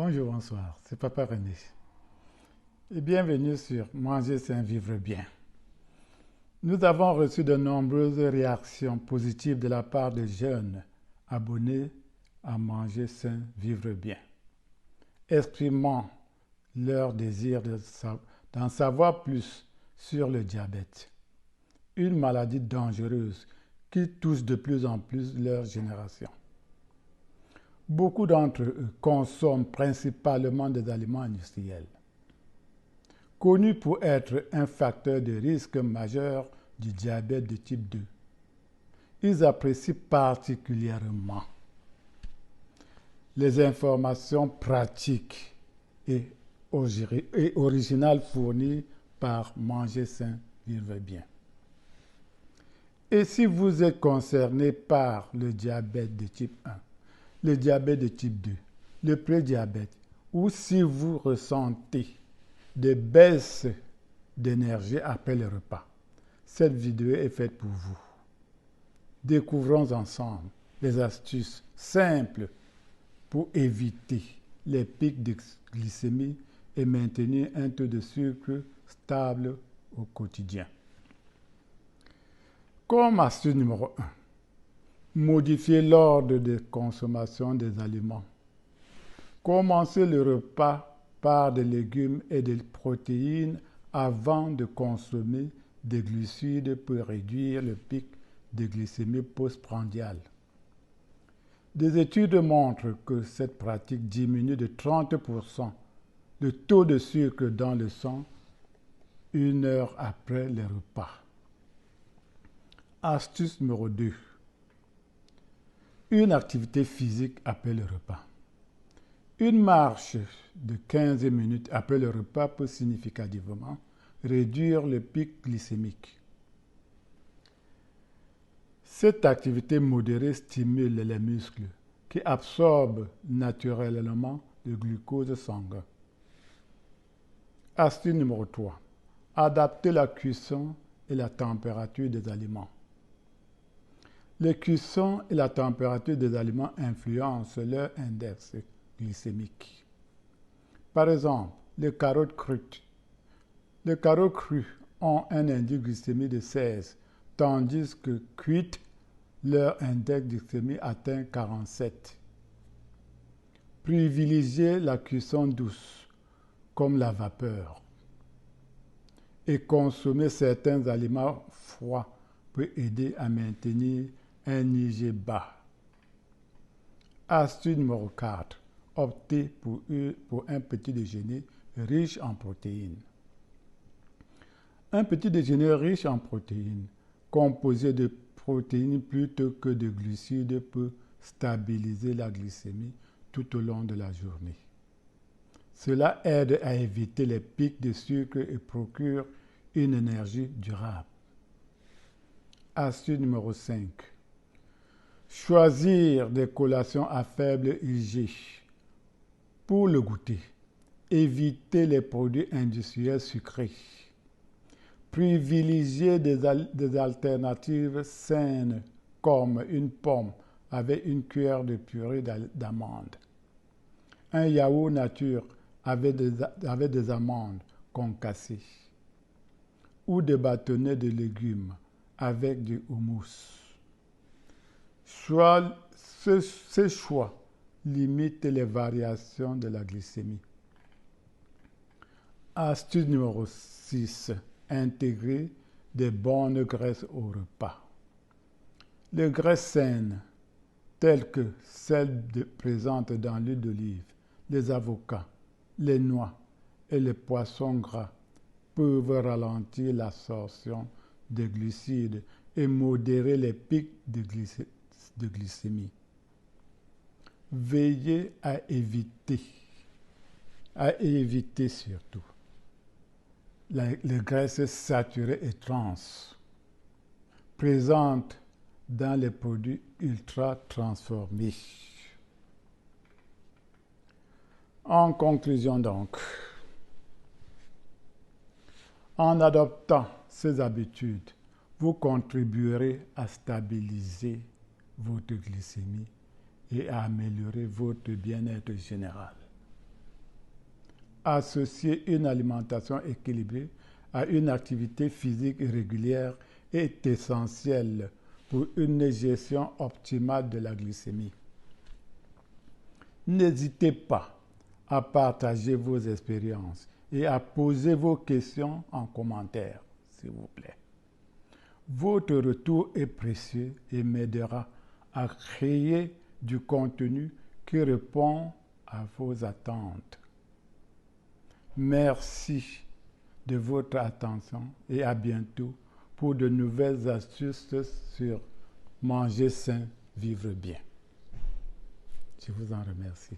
Bonjour, bonsoir, c'est Papa René. Et bienvenue sur Manger sain, vivre bien. Nous avons reçu de nombreuses réactions positives de la part des jeunes abonnés à Manger sain, vivre bien, exprimant leur désir d'en savoir plus sur le diabète, une maladie dangereuse qui touche de plus en plus leur génération. Beaucoup d'entre eux consomment principalement des aliments industriels, connus pour être un facteur de risque majeur du diabète de type 2. Ils apprécient particulièrement les informations pratiques et originales fournies par Manger sain, vivre bien. Et si vous êtes concerné par le diabète de type 1, le diabète de type 2, le prédiabète, ou si vous ressentez des baisses d'énergie après le repas, cette vidéo est faite pour vous. Découvrons ensemble les astuces simples pour éviter les pics de glycémie et maintenir un taux de sucre stable au quotidien. Comme astuce numéro 1, modifier l'ordre de consommation des aliments. Commencez le repas par des légumes et des protéines avant de consommer des glucides pour réduire le pic de glycémie postprandial. Des études montrent que cette pratique diminue de 30% le taux de sucre dans le sang 1 heure après le repas. Astuce numéro 2. Une activité physique après le repas. Une marche de 15 minutes après le repas peut significativement réduire le pic glycémique. Cette activité modérée stimule les muscles qui absorbent naturellement le glucose sanguin. Astuce numéro 3. Adapter la cuisson et la température des aliments. Les cuissons et la température des aliments influencent leur index glycémique. Par exemple, les carottes crues. Les carottes crues ont un indice glycémique de 16, tandis que cuites, leur index glycémique atteint 47. Privilégiez la cuisson douce, comme la vapeur, et consommer certains aliments froids peut aider à maintenir un IG bas. Astuce numéro 4. Optez pour un petit déjeuner riche en protéines. Un petit déjeuner riche en protéines, composé de protéines plutôt que de glucides, peut stabiliser la glycémie tout au long de la journée. Cela aide à éviter les pics de sucre et procure une énergie durable. Astuce numéro 5. Choisir des collations à faible IG. Pour le goûter, évitez les produits industriels sucrés. Privilégiez des alternatives saines comme une pomme avec une cuillère de purée d'amandes, un yaourt nature avec des amandes concassées ou des bâtonnets de légumes avec du houmous. Ces choix limitent les variations de la glycémie. Astuce numéro 6. Intégrer des bonnes graisses au repas. Les graisses saines, telles que celles présentes dans l'huile d'olive, les avocats, les noix et les poissons gras, peuvent ralentir l'absorption des glucides et modérer les pics de glycémie. Veillez à éviter surtout les graisses saturées et trans, présentes dans les produits ultra transformés. En conclusion donc, en adoptant ces habitudes, vous contribuerez à stabiliser votre glycémie et à améliorer votre bien-être général. associer une alimentation équilibrée à une activité physique régulière est essentiel pour une gestion optimale de la glycémie. N'hésitez pas à partager vos expériences et à poser vos questions en commentaire, s'il vous plaît. Votre retour est précieux et m'aidera à créer du contenu qui répond à vos attentes. Merci de votre attention et à bientôt pour de nouvelles astuces sur manger sain, vivre bien. Je vous en remercie.